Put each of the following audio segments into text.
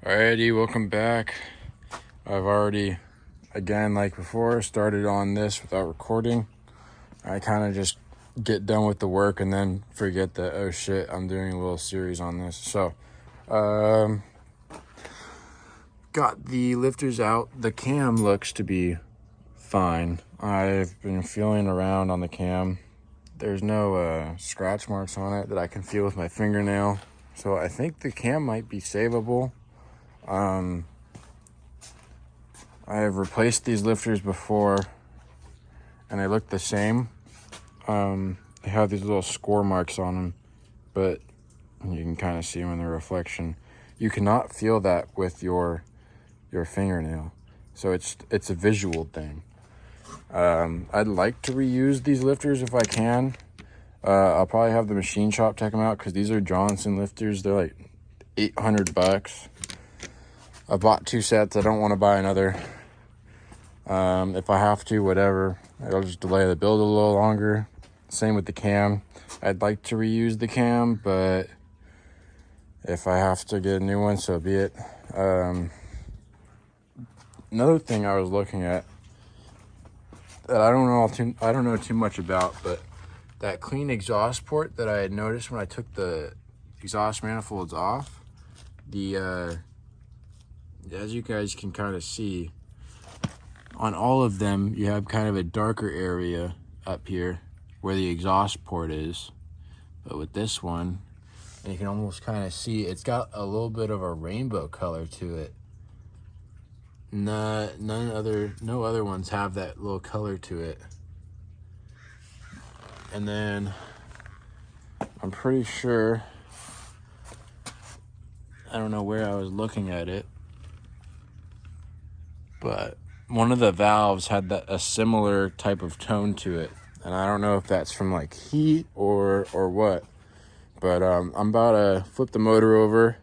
Alrighty, welcome back. I've already, again, like before, started on this without recording. I kind of just get done with the work and then forget that, oh shit, I'm doing a little series on this. So, got the lifters out. The cam looks to be fine. I've been feeling around on the cam. There's no scratch marks on it that I can feel with my fingernail. So I think the cam might be savable. I have replaced these lifters before and they look the same. They have these little score marks on them, but you can kind of see them in the reflection. You cannot feel that with your fingernail. So it's a visual thing. I'd like to reuse these lifters if I can. I'll probably have the machine shop check them out because these are Johnson lifters. They're like $800. I bought 2 sets. I don't want to buy another. If I have to, whatever. I'll just delay the build a little longer. Same with the cam. I'd like to reuse the cam, but if I have to get a new one, so be it. Another thing I was looking at that I don't know too much about, but that clean exhaust port that I had noticed when I took the exhaust manifolds off, as you guys can kind of see, on all of them, you have kind of a darker area up here where the exhaust port is. But with this one, and you can almost kind of see it's got a little bit of a rainbow color to it. No other ones have that little color to it. And then I'm pretty sure, I don't know where I was looking at it, but one of the valves had a similar type of tone to it. And I don't know if that's from like heat or what. But I'm about to flip the motor over,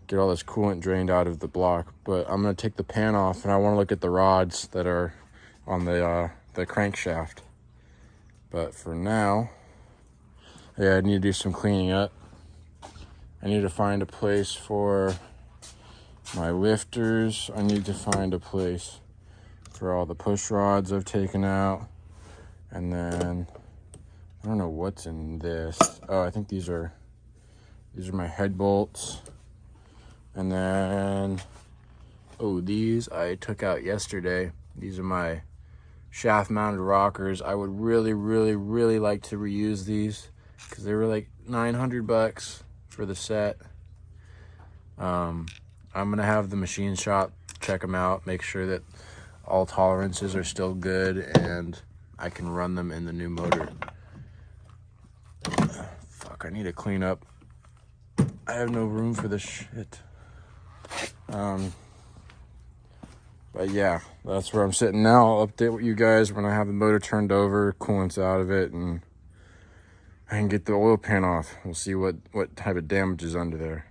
get all this coolant drained out of the block. But I'm going to take the pan off, and I want to look at the rods that are on the crankshaft. But for now, yeah, I need to do some cleaning up. I need to find a place for my lifters. I need to find a place for all the push rods I've taken out. And then I don't know what's in this. Oh, I think these are my head bolts. And then, these I took out yesterday. These are my shaft mounted rockers. I would really, really, really like to reuse these because they were like $900 for the set. I'm gonna have the machine shop check them out, make sure that all tolerances are still good and I can run them in the new motor. Fuck, I need to clean up. I have no room for this shit. But yeah, that's where I'm sitting now. I'll update with you guys when I have the motor turned over, coolant's out of it, and I can get the oil pan off. We'll see what type of damage is under there.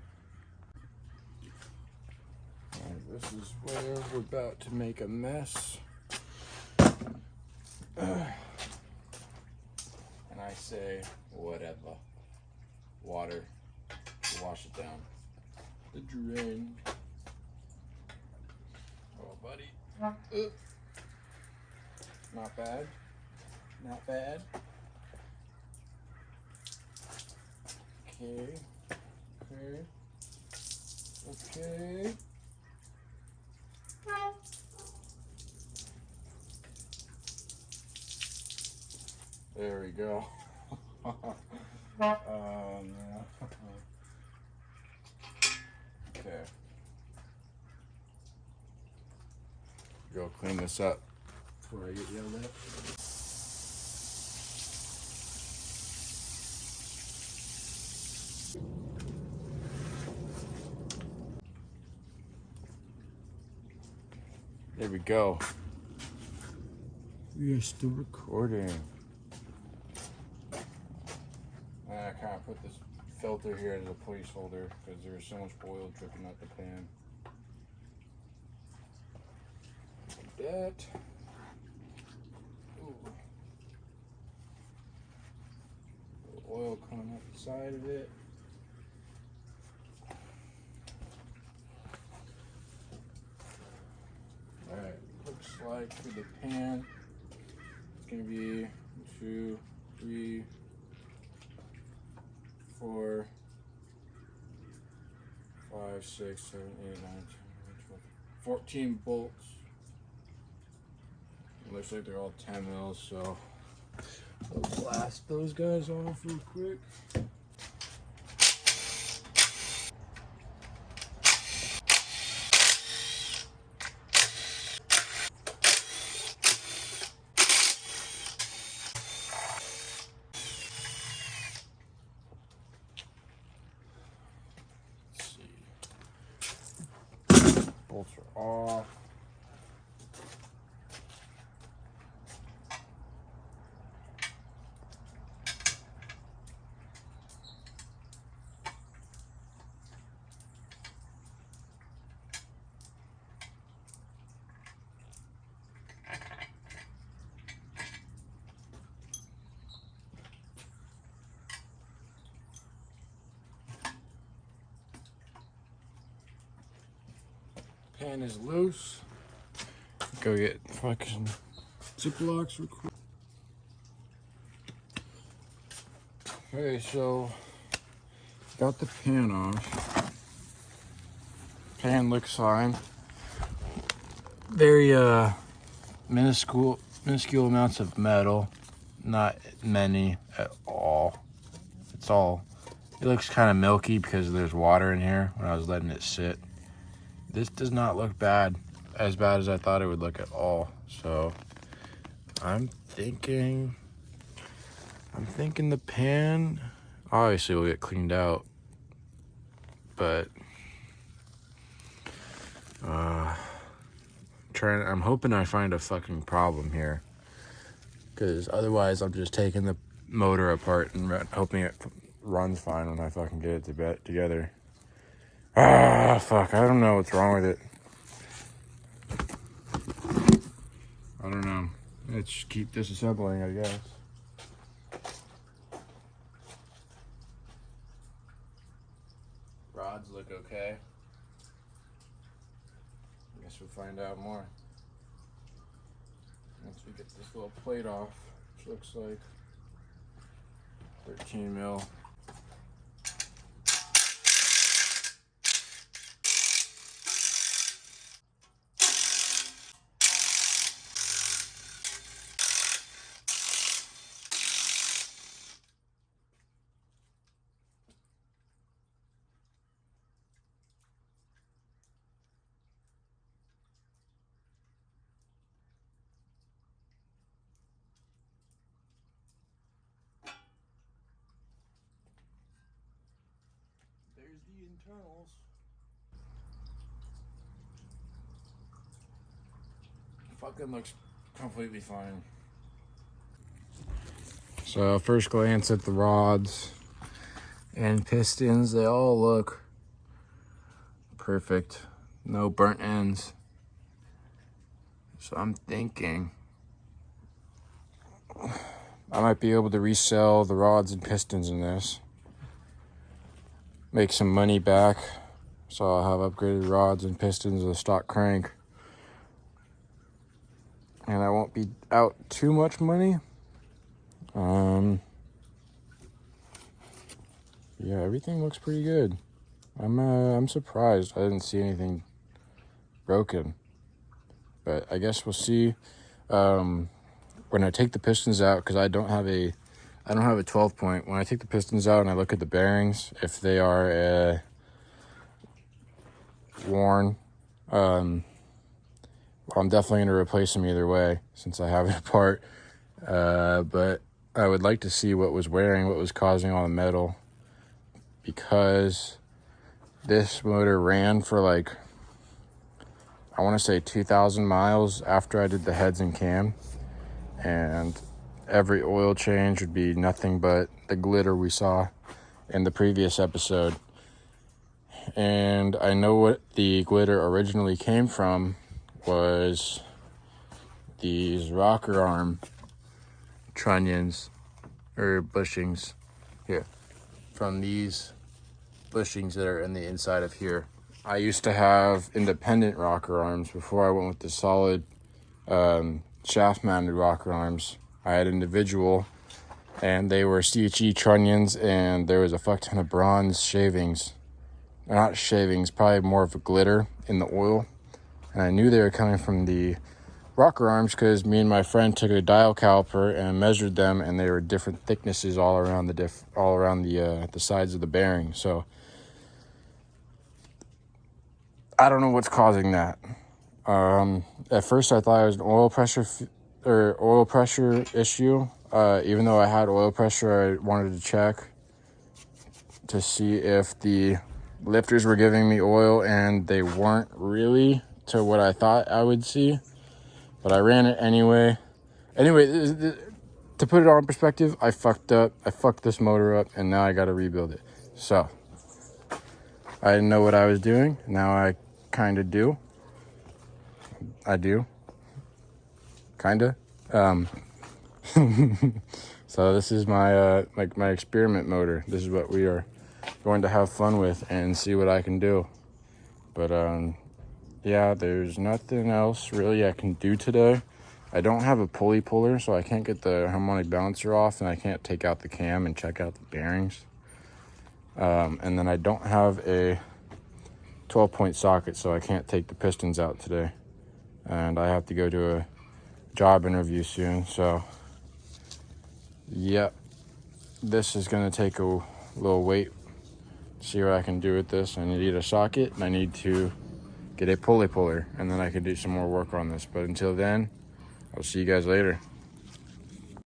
Right, this is where we're about to make a mess. And I say, whatever. Water to wash it down. The drain. Oh, buddy. Not bad. Not bad. Okay. Okay. Okay. There we go. Oh, no. Okay. Go clean this up before I get yelled at. There we go. We are still recording. I kind of put this filter here as a placeholder because there's so much oil dripping out the pan. Like that. Ooh. Oil coming up the side of it. like for the pan. It's gonna be 2, 3, 4, 5, 6, 7, 8, 9, 10, 11, 12, 14 bolts. It looks like they're all 10 mils, so we'll blast those guys off real quick. Let's see. Bolts are off. Pan is loose. Go get fucking Ziplocs real quick. Okay, so got the pan off. Pan looks fine. Very minuscule amounts of metal. Not many at all. It looks kind of milky because there's water in here when I was letting it sit. This does not look bad, as bad as I thought it would look at all. So I'm thinking the pan obviously will get cleaned out, but I'm hoping I find a fucking problem here, because otherwise I'm just taking the motor apart and hoping it runs fine when I fucking get it together. Fuck, I don't know what's wrong with it. I don't know. Let's just keep disassembling, I guess. Rods look okay. I guess we'll find out more once we get this little plate off, which looks like 13 mil. There's the internals. Fucking looks completely fine. So first glance at the rods and pistons, they all look perfect. No burnt ends. So I'm thinking I might be able to resell the rods and pistons in this. Make some money back. So I'll have upgraded rods and pistons with a stock crank. And I won't be out too much money. Yeah, everything looks pretty good. I'm surprised I didn't see anything broken. But I guess we'll see when I take the pistons out, because I don't have a 12 point. When I take the pistons out and I look at the bearings, if they are worn, I'm definitely going to replace them either way since I have it apart. But I would like to see what was causing all the metal, because this motor ran for like, I want to say 2,000 miles after I did the heads and cam, and every oil change would be nothing but the glitter we saw in the previous episode. And I know what the glitter originally came from was these rocker arm trunnions or bushings here, from these bushings that are in the inside of here. I used to have independent rocker arms before I went with the solid shaft mounted rocker arms. I had individual, and they were CHE trunnions, and there was a fuck ton of bronze shavings. Or not shavings, probably more of a glitter in the oil. And I knew they were coming from the rocker arms because me and my friend took a dial caliper and measured them, and they were different thicknesses all around the sides of the bearing. So I don't know what's causing that. At first I thought it was an oil pressure issue. Even though I had oil pressure, I wanted to check to see if the lifters were giving me oil, and they weren't really to what I thought I would see. But I ran it anyway. Anyway, to put it all in perspective, I fucked up. I fucked this motor up, and now I got to rebuild it. So I didn't know what I was doing. Now I kind of do. I do. Kind of. So this is my my experiment motor. This is what we are going to have fun with and see what I can do. But yeah, there's nothing else really I can do today. I don't have a pulley puller, so I can't get the harmonic balancer off, and I can't take out the cam and check out the bearings. And then I don't have a 12-point socket, so I can't take the pistons out today. And I have to go to a job interview soon, so yep, this is going to take a little wait. See what I can do with this. I need a socket, and I need to get a pulley puller, and then I can do some more work on this. But until then, I'll see you guys later.